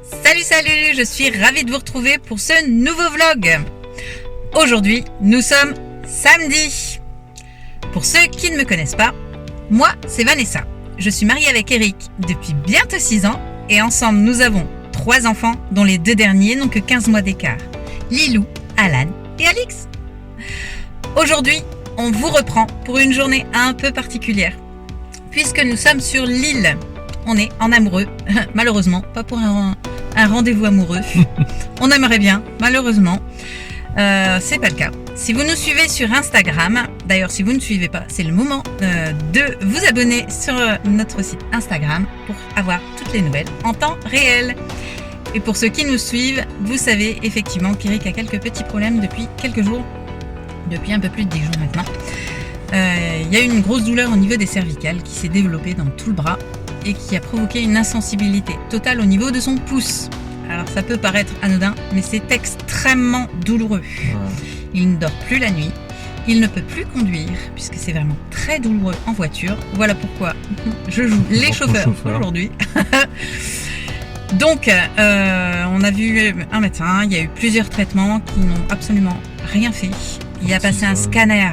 Salut, je suis ravie de vous retrouver pour ce nouveau vlog. Aujourd'hui, nous sommes samedi. Pour ceux qui ne me connaissent pas, moi c'est Vanessa. Je suis mariée avec Eric depuis bientôt 6 ans et ensemble nous avons 3 enfants dont les 2 derniers n'ont que 15 mois d'écart. Lilou, Alan et Alix. Aujourd'hui, on vous reprend pour une journée un peu particulière puisque nous sommes sur l'île. On est en amoureux, malheureusement, pas pour un rendez-vous amoureux. On aimerait bien, malheureusement, c'est pas le cas. Si vous nous suivez sur Instagram, d'ailleurs si vous ne suivez pas, c'est le moment de vous abonner sur notre site Instagram pour avoir toutes les nouvelles en temps réel. Et pour ceux qui nous suivent, vous savez effectivement qu'Eric a quelques petits problèmes depuis quelques jours, depuis un peu plus de 10 jours maintenant. Il y a eu une grosse douleur au niveau des cervicales qui s'est développée dans tout le bras et qui a provoqué une insensibilité totale au niveau de son pouce. Alors ça peut paraître anodin, mais c'est extrêmement douloureux. Il ne dort plus la nuit, il ne peut plus conduire, puisque c'est vraiment très douloureux en voiture. Voilà pourquoi je joue les chauffeurs aujourd'hui. Donc, on a vu un médecin, il y a eu plusieurs traitements qui n'ont absolument rien fait. Il a passé un scanner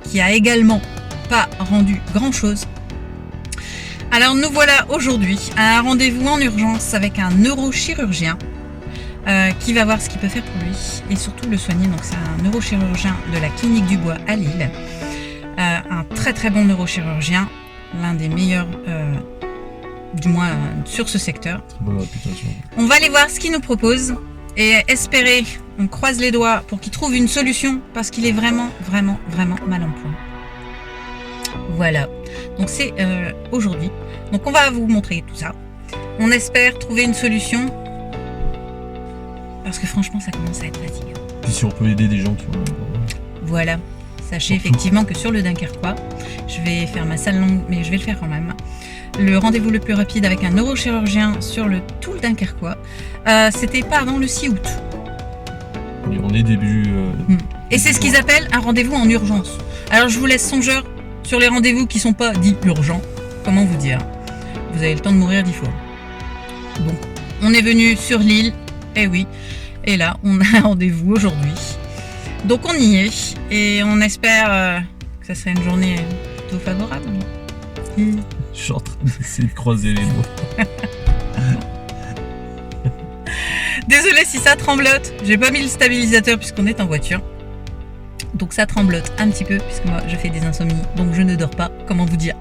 qui a également pas rendu grand-chose. Alors nous voilà aujourd'hui à un rendez-vous en urgence avec un neurochirurgien qui va voir ce qu'il peut faire pour lui et surtout le soigner. Donc c'est un neurochirurgien de la clinique du Bois à Lille, un très très bon neurochirurgien, l'un des meilleurs du moins sur ce secteur. Bonne réputation. On va aller voir ce qu'il nous propose et espérer, on croise les doigts pour qu'il trouve une solution parce qu'il est vraiment mal en point. Voilà, donc c'est aujourd'hui. Donc on va vous montrer tout ça. On espère trouver une solution parce que franchement ça commence à être fatigant. Puis si on peut aider des gens qui ont... Voilà, sachez effectivement que sur le Dunkerquois, je vais faire ma salle longue, mais je vais le faire quand même. Le rendez-vous le plus rapide avec un neurochirurgien sur tout le Dunkerquois, c'était le 6 août. Et on est début... Et c'est ce qu'ils appellent un rendez-vous en urgence. Alors je vous laisse songeur sur les rendez-vous qui sont pas dits urgents. Comment vous dire? Vous avez le temps de mourir 10 fois. Donc, on est venu sur l'île, et oui, et là, on a un rendez-vous aujourd'hui. Donc, on y est, et on espère que ça serait une journée plutôt favorable. Je suis en train d'essayer de croiser les doigts. Désolée si ça tremblote, j'ai pas mis le stabilisateur puisqu'on est en voiture. Donc ça tremblote un petit peu puisque moi je fais des insomnies, donc je ne dors pas. Comment vous dire?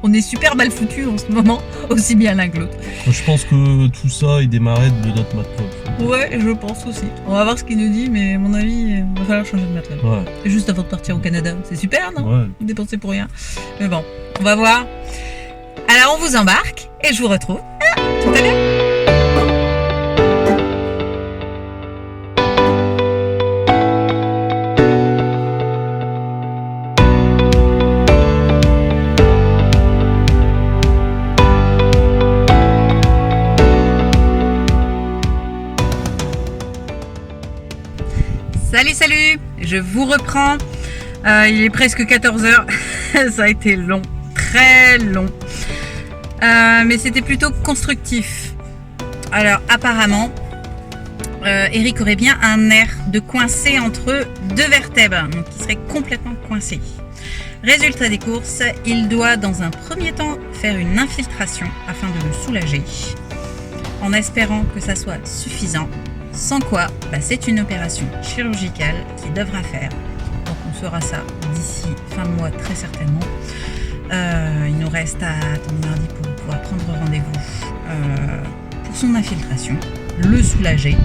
On est super mal foutus en ce moment, aussi bien l'un que l'autre. Je pense que tout ça il démarrait de notre matelas. Ouais, je pense aussi. On va voir ce qu'il nous dit, mais à mon avis, il va falloir changer de matelas. Ouais. Juste avant de partir au Canada, c'est super, non? Ouais. Dépenser pour rien. Mais bon, on va voir. Alors on vous embarque et je vous retrouve tout à l'heure. Salut, je vous reprends. Il est presque 14h. Ça a été long, très long. Mais c'était plutôt constructif. Alors apparemment, Eric aurait bien un nerf de coincé entre 2 vertèbres, donc il serait complètement coincé. Résultat des courses, il doit dans un premier temps faire une infiltration afin de le soulager, en espérant que ça soit suffisant. Sans quoi, c'est une opération chirurgicale qu'il devra faire. Donc on saura ça d'ici fin de mois très certainement. Il nous reste à attendre mardi pour pouvoir prendre rendez-vous pour son infiltration, le soulager,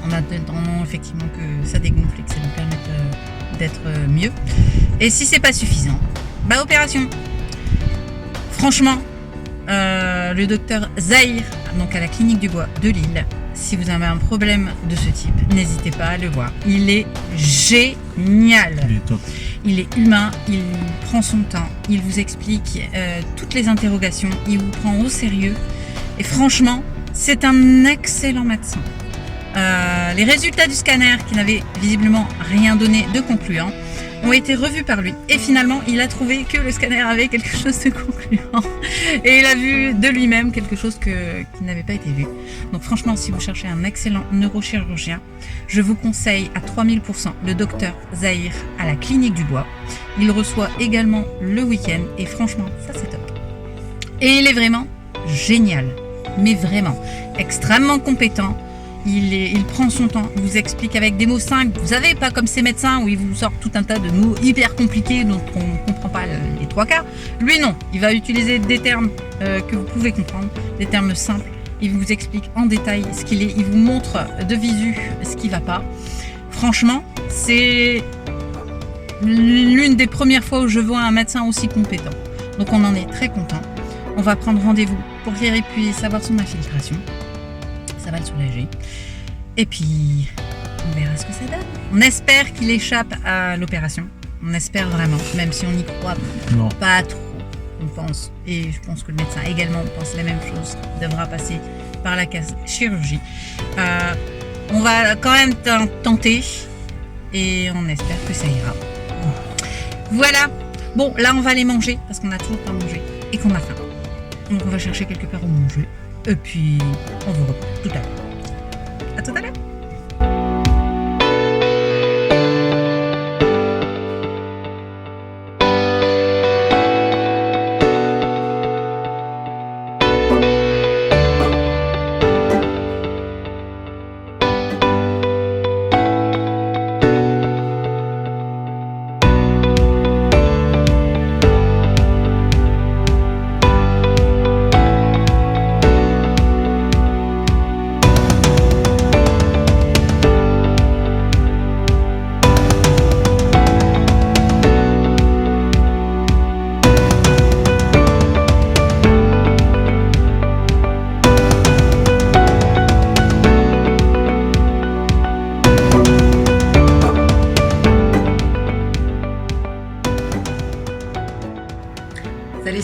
en attendant effectivement que ça dégonfle et que ça nous permette d'être mieux. Et si c'est pas suffisant, opération. Franchement, le docteur Zahir, donc à la clinique du Bois de Lille, si vous avez un problème de ce type, n'hésitez pas à le voir. Il est génial. Il est top. Il est humain, il prend son temps, il vous explique toutes les interrogations, il vous prend au sérieux. Et franchement, c'est un excellent médecin. Les résultats du scanner, qui n'avaient visiblement rien donné de concluant, ont été revus par lui. Et finalement, il a trouvé que le scanner avait quelque chose de concluant. Et il a vu de lui-même quelque chose qui n'avait pas été vu. Donc franchement, si vous cherchez un excellent neurochirurgien, je vous conseille à 3000% le docteur Zahir à la clinique du Bois. Il reçoit également le week-end et franchement, ça c'est top. Et il est vraiment génial, mais vraiment extrêmement compétent. Il prend son temps, il vous explique avec des mots simples. Vous savez, pas comme ces médecins où ils vous sortent tout un tas de mots hyper compliqués dont on ne comprend pas les trois quarts. Lui non, il va utiliser des termes que vous pouvez comprendre, des termes simples. Il vous explique en détail ce qu'il est, il vous montre de visu ce qui ne va pas. Franchement, c'est l'une des premières fois où je vois un médecin aussi compétent. Donc on en est très content. On va prendre rendez-vous pour qu'il puisse avoir son infiltration. Ça va le soulager. Et puis, on verra ce que ça donne. On espère qu'il échappe à l'opération. On espère vraiment, même si on n'y croit pas trop. On pense, et je pense que le médecin également pense la même chose, devra passer par la case chirurgie. On va quand même tenter et on espère que ça ira. Voilà. Bon, là, on va aller manger parce qu'on n'a toujours pas mangé et qu'on a faim. Donc, on va chercher quelque part où manger. Et puis, on vous reprend tout à l'heure. À tout à l'heure.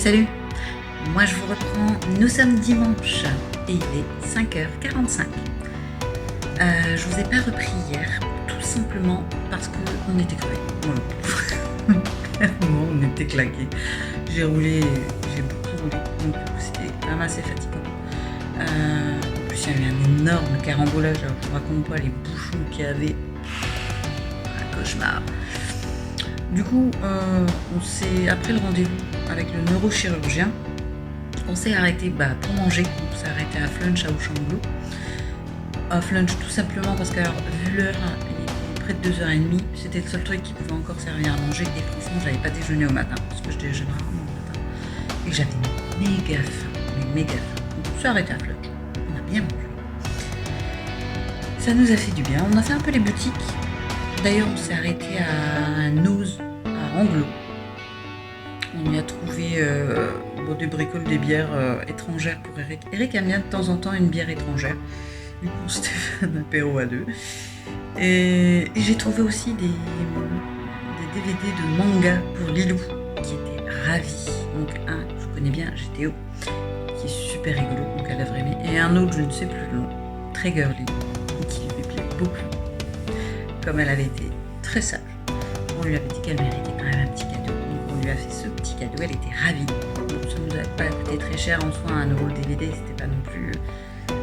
Salut, moi je vous reprends, nous sommes dimanche et il est 5h45. Je vous ai pas repris hier, tout simplement parce qu'on était crevés. Voilà. Clairement, on était claqués. J'ai roulé, j'ai beaucoup roulé, donc c'était quand même assez fatigant. En plus, il y a eu un énorme carambolage, alors je ne vous raconte pas les bouchons qu'il y avait. Un cauchemar. Du coup, après le rendez-vous avec le neurochirurgien, on s'est arrêté pour manger. On s'est arrêté à Flunch à Auchamblot. À Flunch tout simplement parce que, vu l'heure, il était près de 2h30. C'était le seul truc qui pouvait encore servir à manger. Et franchement, j'avais pas déjeuné au matin parce que je déjeune rarement au matin. Et j'avais méga faim. Donc on s'est arrêté à Flunch. On a bien mangé. Ça nous a fait du bien. On a fait un peu les boutiques. D'ailleurs, on s'est arrêté à un Nose à Anglo. On y a trouvé des bricoles, des bières étrangères pour Eric. Eric aime bien de temps en temps une bière étrangère. Du coup, c'était un apéro à deux. Et j'ai trouvé aussi des DVD de manga pour Lilou, qui était ravie. Donc un, je connais bien, GTO, qui est super rigolo, donc elle a vraiment aimé. Et un autre, je ne sais plus le nom, très girly, qui lui plaît beaucoup. Comme elle avait été très sage, on lui avait dit qu'elle méritait quand même un petit cadeau. Donc on lui a fait ce petit cadeau, elle était ravie. Donc ça nous a pas coûté très cher en soi, 1€ le DVD, c'était pas non plus...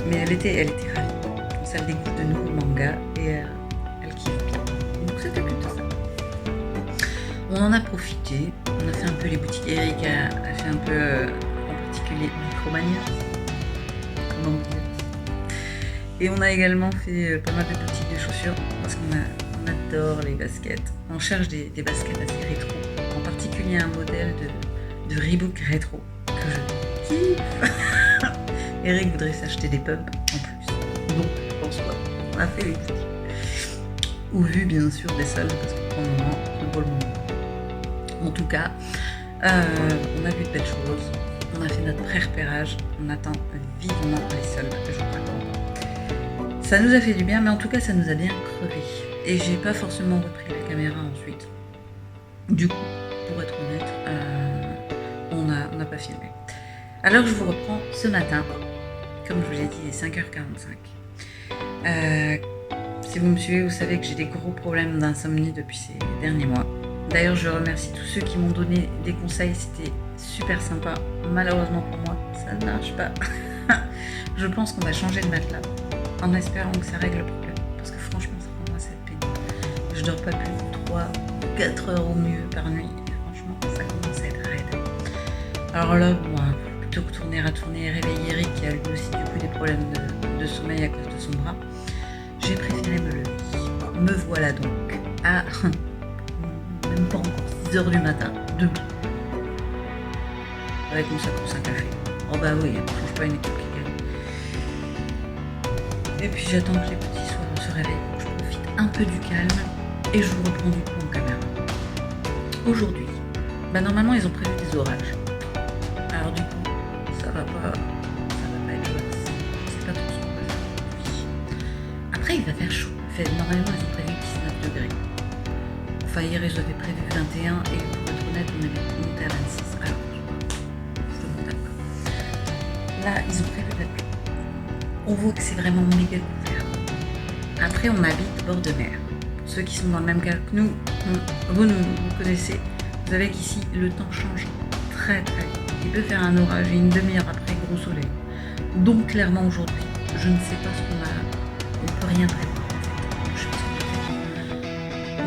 Mais elle était ravie. Donc ça le découvre de nouveau le manga et elle kiffe bien. Donc c'était plutôt ça. On en a profité, on a fait un peu les boutiques. Eric a fait un peu, en particulier, Micromania. Comment dire. Et on a également fait pas mal de boutiques de chaussures parce qu'on adore les baskets. On cherche des baskets assez rétro, en particulier un modèle de Reebok rétro que je kiffe. Eric voudrait s'acheter des pumps en plus. Donc, je pense pas. On a fait les boutiques. Ou vu bien sûr des soldes parce que pour le moment, c'est pas le moment. En tout cas, on a vu de belles choses. On a fait notre pré-repérage. On attend vivement les soldes, je vous raconte. Ça nous a fait du bien, mais en tout cas, ça nous a bien crevé. Et j'ai pas forcément repris la caméra ensuite. Du coup, pour être honnête, on n'a pas filmé. Alors, je vous reprends ce matin. Comme je vous l'ai dit, il est 5h45. Si vous me suivez, vous savez que j'ai des gros problèmes d'insomnie depuis ces derniers mois. D'ailleurs, je remercie tous ceux qui m'ont donné des conseils, c'était super sympa. Malheureusement pour moi, ça ne marche pas. Je pense qu'on va changer de matelas en espérant que ça règle le problème. Parce que franchement, ça commence à être pénible. Je dors pas plus de 3-4 heures au mieux par nuit. Et franchement, ça commence à être raide. Alors là, moi, plutôt que tourner et réveiller Eric, qui a lui aussi du coup des problèmes de sommeil à cause de son bras, j'ai préféré me lever. Me voilà donc à même pas encore 6 heures du matin, debout. Avec mon sac pour 5 cafés. Oh bah oui, on change pas une équipe qui gagne. Et puis j'attends que les petits se réveillent. Je profite un peu du calme et je vous reprends du coup en caméra. Aujourd'hui, bah normalement ils ont prévu des orages. Alors du coup, ça va pas être chouette. C'est pas trop ce qu'on va faire aujourd'hui. Après il va faire chaud. Normalement ils ont prévu 19 degrés. Enfin hier ils avaient prévu 21 et pour être honnête on est monté à 26. Alors je monte d'accord. Là ils ont prévu de la pluie. On voit que c'est vraiment méga couvert. Après on habite bord de mer. Pour ceux qui sont dans le même cas que nous, vous connaissez. Vous savez qu'ici le temps change très très vite. Il peut faire un orage et une demi-heure après gros soleil. Donc clairement aujourd'hui, je ne sais pas ce qu'on a. On peut rien prévoir.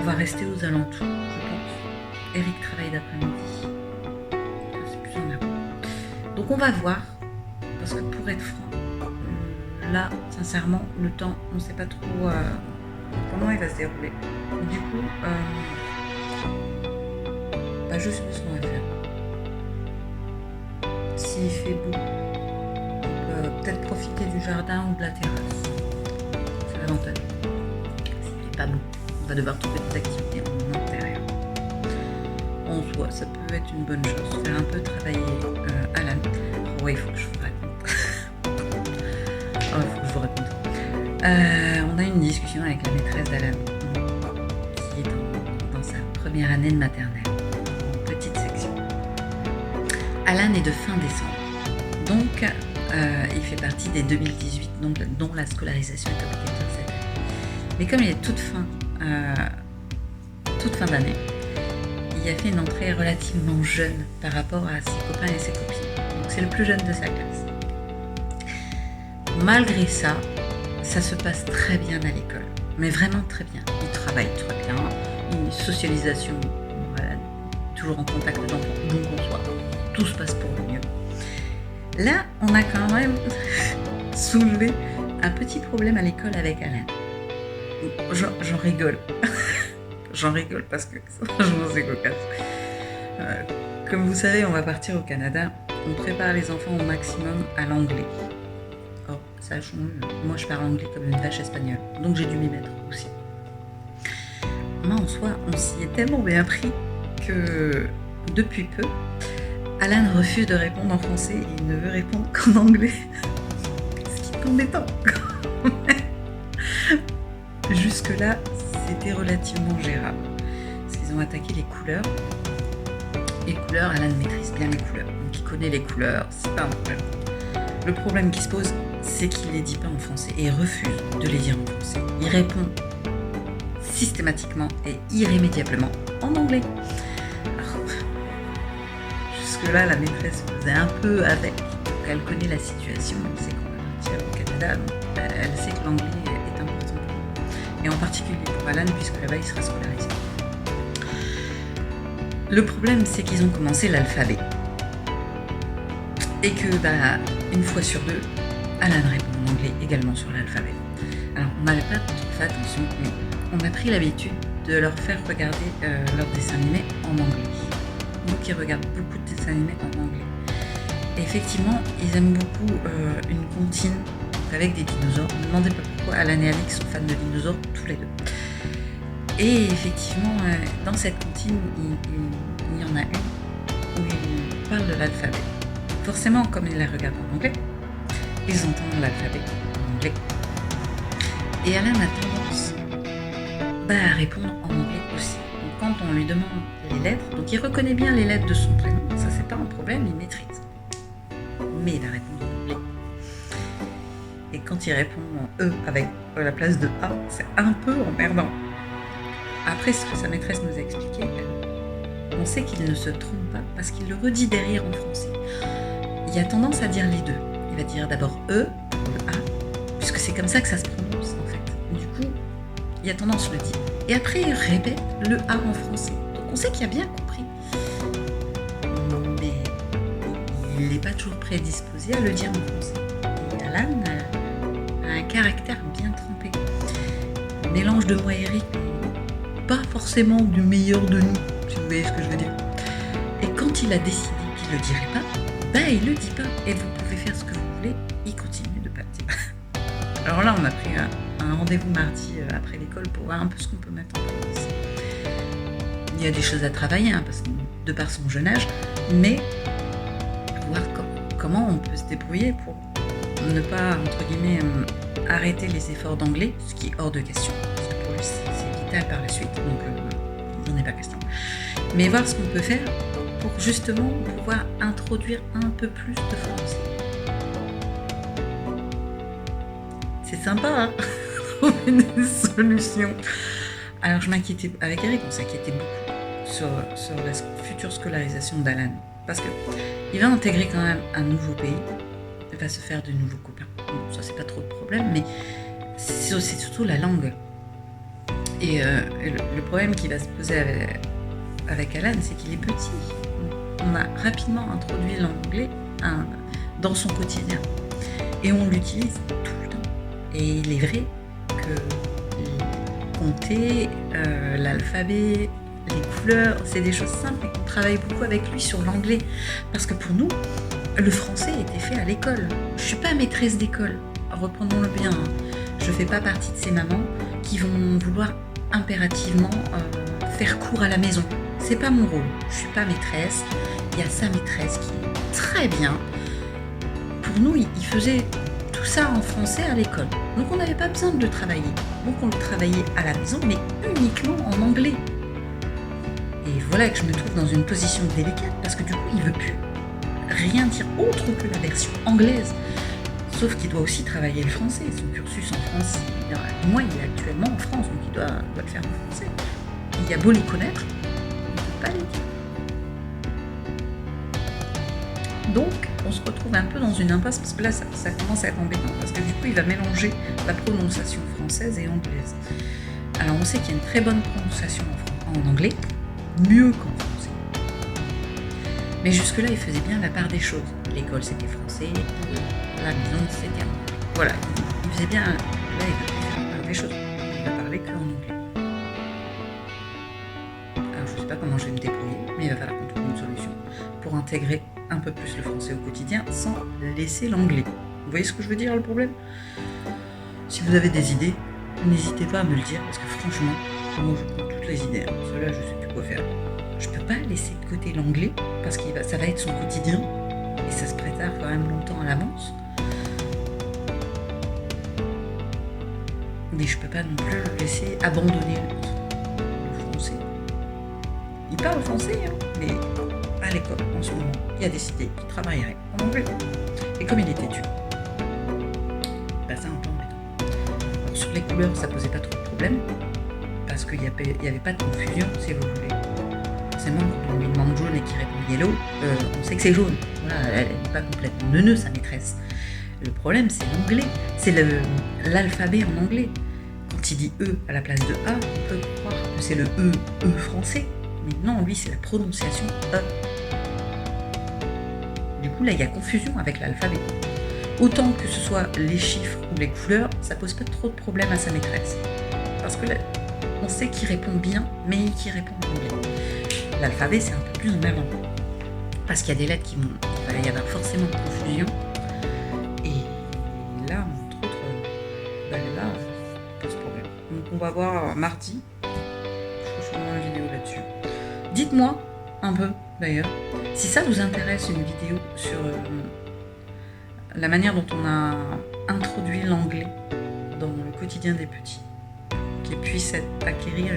On va rester aux alentours, je pense. Eric travaille d'après-midi. C'est plus en avant. Donc on va voir. Parce que pour être franc, là, sincèrement, le temps, on ne sait pas trop comment il va se dérouler. Du coup, je sais pas ce qu'on va faire. S'il fait beau, on peut peut-être profiter du jardin ou de la terrasse. C'est l'avantage. S'il n'est pas beau, on va devoir trouver des activités en intérieur. En soi, ça peut être une bonne chose. Faire un peu travailler Alan. Oh, ouais, il faut que je vous raconte. Il faut que je vous raconte. On a eu une discussion avec la maîtresse d'Alan, qui est dans sa première année de maternelle, en petite section. Alan est de fin décembre, donc il fait partie des 2018, dont la scolarisation est obligatoire cette année. Mais comme il est toute fin d'année, il a fait une entrée relativement jeune par rapport à ses copains et ses copines. Donc c'est le plus jeune de sa classe. Malgré ça, ça se passe très bien à l'école, mais vraiment très bien. Il travaille très bien, une socialisation, voilà, toujours en contact d'enfants, donc en soi, tout se passe pour le mieux. Là, on a quand même soulevé un petit problème à l'école avec Alan. J'en rigole. J'en rigole parce que franchement c'est cocasse. Comme vous savez, on va partir au Canada. On prépare les enfants au maximum à l'anglais. Or, sachons, moi je parle anglais comme une vache espagnole, donc j'ai dû m'y mettre aussi. Moi en soi, on s'y est tellement bien pris que depuis peu, Alan refuse de répondre en français et il ne veut répondre qu'en anglais. Ce qui est embêtant. Jusque-là, c'était relativement gérable. Parce qu'ils ont attaqué les couleurs. Les couleurs, Alan maîtrise bien les couleurs. Donc il connaît les couleurs, c'est pas un problème. Le problème qui se pose, c'est qu'il ne les dit pas en français et il refuse de les dire en français. Il répond systématiquement et irrémédiablement en anglais. Alors, jusque-là, la maîtresse faisait un peu avec. Donc elle connaît la situation, elle sait qu'on va partir au Canada, donc elle sait que l'anglais est important pour nous. Et en particulier pour Alan, puisque là-bas il sera scolarisé. Le problème, c'est qu'ils ont commencé l'alphabet. Et que, une fois sur deux, Alan répond en anglais également sur l'alphabet. Alors, on n'avait pas trop fait attention, mais on a pris l'habitude de leur faire regarder leurs dessins animés en anglais. Donc, ils regardent beaucoup de dessins animés en anglais. Et effectivement, ils aiment beaucoup une comptine avec des dinosaures. Ne me demandez pas pourquoi Alan et Alix sont fans de dinosaures, tous les deux. Et effectivement, dans cette comptine, il y en a une où ils parlent de l'alphabet. Forcément, comme ils la regardent en anglais, ils entendent l'alphabet en anglais. Et Alan a tendance à répondre en anglais aussi. Donc quand on lui demande les lettres, donc il reconnaît bien les lettres de son prénom, ça c'est pas un problème, il maîtrise. Mais il va répondre en anglais. Et quand il répond en E avec la place de A, c'est un peu emmerdant. Après, ce que sa maîtresse nous a expliqué, on sait qu'il ne se trompe pas parce qu'il le redit derrière en français. Il a tendance à dire les deux. Il va dire d'abord E pour le A, puisque c'est comme ça que ça se prononce en fait. Du coup, il a tendance à le dire. Et après, il répète le A en français. Donc on sait qu'il a bien compris. Mais il n'est pas toujours prédisposé à le dire en français. Et Alan a un caractère bien trempé. Un mélange de moi et Eric, pas forcément du meilleur de nous, si vous voyez ce que je veux dire. Et quand il a décidé qu'il le dirait pas, il le dit pas. Et vous pouvez faire ce que vous voulez, il continue de pas le dire. Alors là, on a pris un rendez-vous mardi après l'école pour voir un peu ce qu'on peut mettre en place. Il y a des choses à travailler, parce que, de par son jeune âge, mais voir comment on peut se débrouiller pour ne pas, entre guillemets, arrêter les efforts d'anglais, ce qui est hors de question, parce que pour lui, c'est vital par la suite, donc il n'en est pas question. Mais voir ce qu'on peut faire pour justement pouvoir introduire un peu plus de français. C'est sympa, trouver des solutions. Alors je m'inquiétais, avec Eric, on s'inquiétait beaucoup sur la future scolarisation d'Alan, parce que il va intégrer quand même un nouveau pays, il va se faire de nouveaux copains. Bon, ça c'est pas trop de problème, mais c'est surtout la langue. Et le problème qui va se poser avec Alan, c'est qu'il est petit. On a rapidement introduit l'anglais dans son quotidien. Et on l'utilise tout le temps. Et il est vrai que compter, l'alphabet, les couleurs, c'est des choses simples et qu'on travaille beaucoup avec lui sur l'anglais. Parce que pour nous, le français était fait à l'école. Je suis pas maîtresse d'école, reprenons-le bien. Je fais pas partie de ces mamans qui vont vouloir impérativement faire cours à la maison. C'est pas mon rôle. Je suis pas maîtresse. Il y a sa maîtresse qui est très bien. Pour nous, il faisait tout ça en français à l'école. Donc on n'avait pas besoin de le travailler. Donc on le travaillait à la maison, mais uniquement en anglais. Et voilà que je me trouve dans une position délicate parce que du coup, il veut plus rien dire autre que la version anglaise. Sauf qu'il doit aussi travailler le français. Son cursus en France, moi, il est actuellement en France, donc il doit le faire en français. Il a beau les connaître, il ne peut pas les dire. Donc, on se retrouve un peu dans une impasse, parce que là, ça commence à être embêtant, parce que du coup, il va mélanger la prononciation française et anglaise. Alors, on sait qu'il y a une très bonne prononciation en anglais, mieux qu'en français. Mais jusque-là, il faisait bien la part des choses. L'école, c'était français, la maison, c'était en anglais. Voilà, il faisait bien. Là, il va plus faire la part des choses. Il va parler qu'en anglais. Alors, je ne sais pas comment je vais me débrouiller, mais il va falloir qu'on trouve une solution pour intégrer un peu plus le français au quotidien sans laisser l'anglais. Vous voyez ce que je veux dire, le problème? Si vous avez des idées, n'hésitez pas à me le dire, parce que franchement, moi je prends toutes les idées. Cela, je sais plus quoi faire. Je peux pas laisser de côté l'anglais, parce que ça va être son quotidien, et ça se prépare quand même longtemps à l'avance. Mais je peux pas non plus le laisser abandonner le français. Il parle français, mais à l'école, en ce moment, il a décidé qu'il travaillerait en anglais. Et comme il est têtu, c'est un peu embêtant. Alors, sur les couleurs, ça posait pas trop de problème, parce qu'il n'y avait pas de confusion, si vous voulez. Forcément, quand on lui demande jaune et qu'il répond yellow, on sait que c'est jaune. Voilà, elle n'est pas complètement neuneu, sa maîtresse. Le problème, c'est l'anglais. C'est l'alphabet en anglais. Quand il dit E à la place de A, on peut croire que c'est le E français. Mais non, lui, c'est la prononciation E. Du coup, là, il y a confusion avec l'alphabet. Autant que ce soit les chiffres ou les couleurs, ça pose pas trop de problème à sa maîtresse. Parce que là, on sait qu'il répond bien, mais qu'il répond en anglais. L'alphabet, c'est un peu plus en avant. Parce qu'il y a des lettres qui vont... Il va y avoir forcément confusion. Et là, entre autres, là, ça pose problème. Donc, on va voir mardi. Je ferai sûrement une vidéo là-dessus. Dites-moi un peu, d'ailleurs, si ça vous intéresse, une vidéo sur la manière dont on a introduit l'anglais dans le quotidien des petits, qu'ils puissent acquérir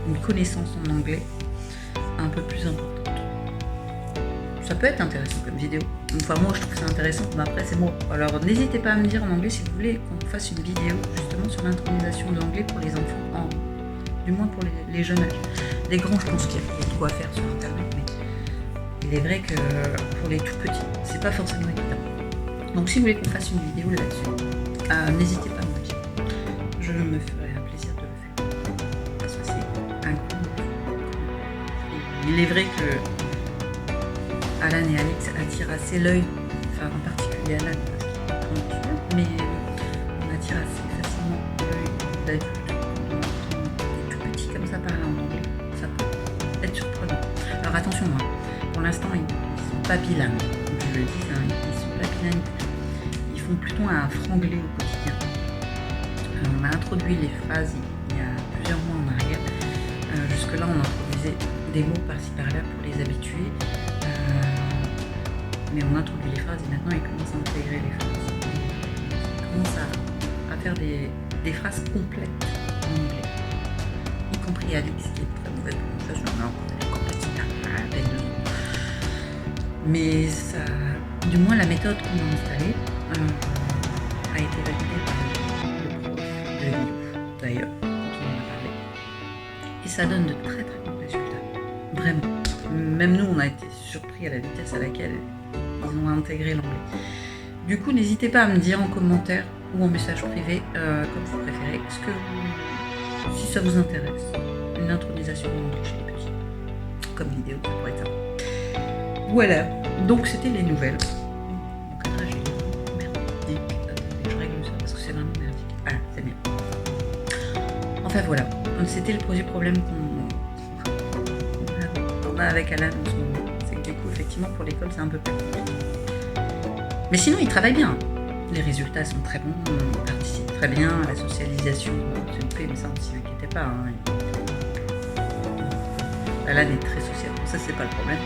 une connaissance en anglais un peu plus importante. Ça peut être intéressant comme vidéo. Enfin, moi, je trouve ça intéressant, mais après, c'est moi. Alors, n'hésitez pas à me dire en anglais si vous voulez qu'on fasse une vidéo justement sur l'intronisation de l'anglais pour les enfants, du moins pour les jeunes âges. Les grands, je pense qu'il y a quoi faire sur internet, mais il est vrai que pour les tout petits, c'est pas forcément évident. Donc si vous voulez qu'on fasse une vidéo là-dessus, n'hésitez pas à me dire. Je me ferai un plaisir de le faire. Parce que c'est un coup. Il est vrai que Alan et Alex attirent assez l'œil, enfin en particulier Alan parce qu'il est talentueux, mais on attire assez facilement l'œil d'adultes quand on entend des tout petits comme ça parler en anglais. Ça peut être surprenant. Alors attention, hein, pour l'instant ils sont pas bilingues, comme je le dis, hein, ils sont pas bilingues. Ils font plutôt un franglais au quotidien. On a introduit les phrases il y a plusieurs mois en arrière. Jusque-là, on introduisait des mots par-ci par-là pour les habituer. Mais on introduit les phrases et maintenant ils commencent à intégrer les phrases. Ils commencent à faire des phrases complètes en anglais. Y compris Alix qui est très mauvaise prononciation. Non, elle est complète à peine 2 ans. Mais ça, du moins la méthode qu'on a installée a été validée par le prof de Lilo, d'ailleurs, dont on en a parlé. Et ça donne de très très bons résultats. Vraiment. Même nous, on a été surpris à la vitesse à laquelle ils ont intégré l'anglais. Du coup, n'hésitez pas à me dire en commentaire ou en message privé, comme vous préférez, si ça vous intéresse, une intronisation en anglais chez les petits. Comme vidéo, ça pourrait être ça. Voilà, donc c'était les nouvelles. Mon cadrage est merdique. Attendez, je règle ça parce que c'est vraiment merdique. Ah, c'est bien. Enfin voilà, c'était le premier problème qu'on a avec Alan en ce moment. C'est que du coup, effectivement, pour l'école, c'est un peu plus compliqué. Mais sinon, il travaille bien. Les résultats sont très bons, on participe très bien à la socialisation. C'est une paix, mais ça, on ne s'y inquiétez pas. Hein. Alan est très sociable, ça, c'est pas le problème.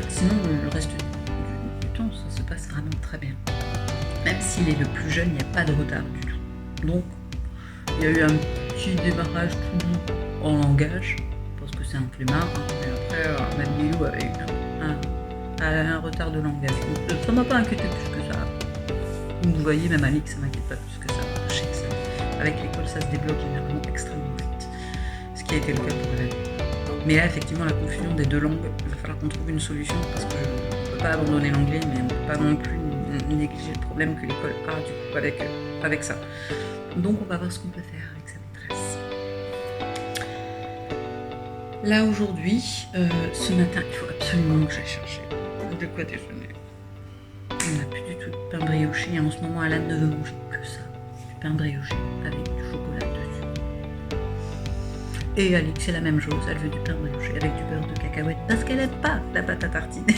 Sinon, le reste du temps, ça se passe vraiment très bien. Même s'il est le plus jeune, il n'y a pas de retard du tout. Donc, il y a eu un petit démarrage tout doux en langage, parce que c'est un flemmard. Hein. Et après, même Lilo a eu un retard de langage. Donc, ça ne m'a pas inquiété plus que ça. Comme vous voyez, même Alix, ça ne m'inquiète pas plus que ça. Je sais que ça, avec l'école, ça se débloque généralement extrêmement vite. Ce qui a été le cas pour elle. Mais là, effectivement, la confusion des deux langues, il va falloir qu'on trouve une solution parce qu'on ne peut pas abandonner l'anglais, mais on ne peut pas non plus négliger le problème que l'école a du coup avec ça. Donc, on va voir ce qu'on peut faire avec sa maîtresse. Là, aujourd'hui, ce matin, il faut absolument que j'aille chercher de quoi déjeuner. On n'a plus du tout de pain brioché. En ce moment, Alan ne veut manger que ça. Du pain brioché avec du chocolat dessus. Et Alix, c'est la même chose. Elle veut du pain brioché avec du beurre de cacahuète parce qu'elle n'aime pas la pâte à tartiner.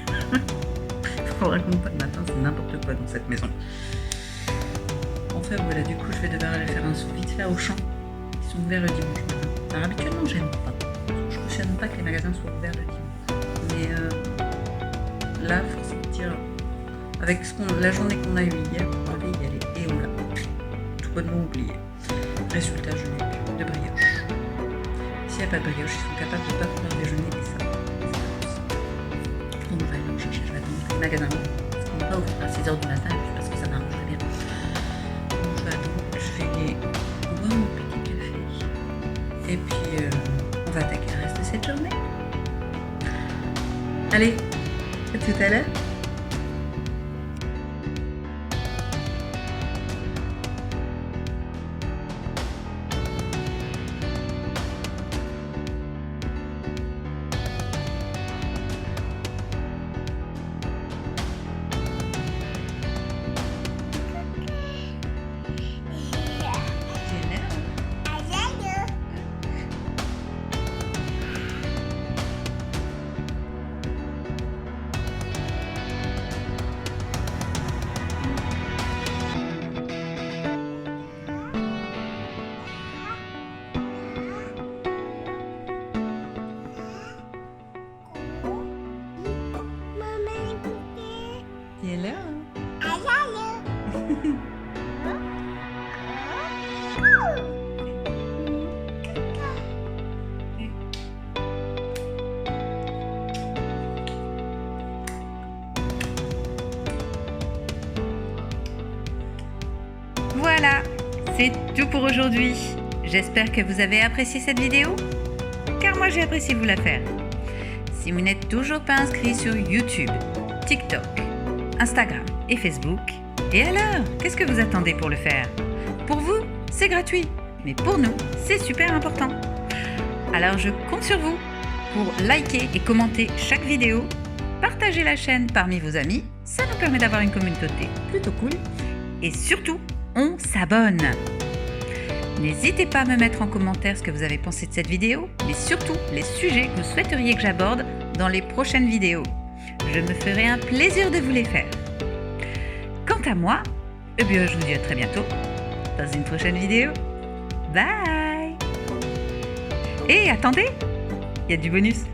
Je vous raconte pas le matin, c'est n'importe quoi dans cette maison. Enfin voilà, du coup, je vais devoir aller faire un saut vite fait au champ. Ils sont ouverts le dimanche matin. Alors habituellement, j'aime pas. Je cautionne pas que les magasins soient ouverts le dimanche. Mais là, faut se dire, avec la journée qu'on a eue hier, on devait y aller et on l'a tout bonnement oublié. Résultat, je n'ai plus de brioche. S'il n'y a pas de brioche, ils sont capables de ne pas pouvoir déjeuner et ça, c'est pas. Donc on va aller en chercher, je vais attendre que les magasins parce qu'on ne va pas ouvrir à 6h du matin juste parce que ça m'arrangerait bien. Donc je vais attendre, je vais boire mon petit café et puis on va attaquer le reste de cette journée. Allez, à tout à l'heure. Hello. Voilà, c'est tout pour aujourd'hui. J'espère que vous avez apprécié cette vidéo, car moi moi j'ai apprécié vous la faire. Si vous n'êtes toujours pas inscrit sur YouTube, TikTok, Instagram et Facebook, et alors, qu'est-ce que vous attendez pour le faire? Pour vous, c'est gratuit, mais pour nous, c'est super important. Alors je compte sur vous pour liker et commenter chaque vidéo, partager la chaîne parmi vos amis, ça nous permet d'avoir une communauté plutôt cool, et surtout, on s'abonne. N'hésitez pas à me mettre en commentaire ce que vous avez pensé de cette vidéo, mais surtout les sujets que vous souhaiteriez que j'aborde dans les prochaines vidéos. Je me ferai un plaisir de vous les faire. Quant à moi, je vous dis à très bientôt dans une prochaine vidéo. Bye! Et attendez, il y a du bonus.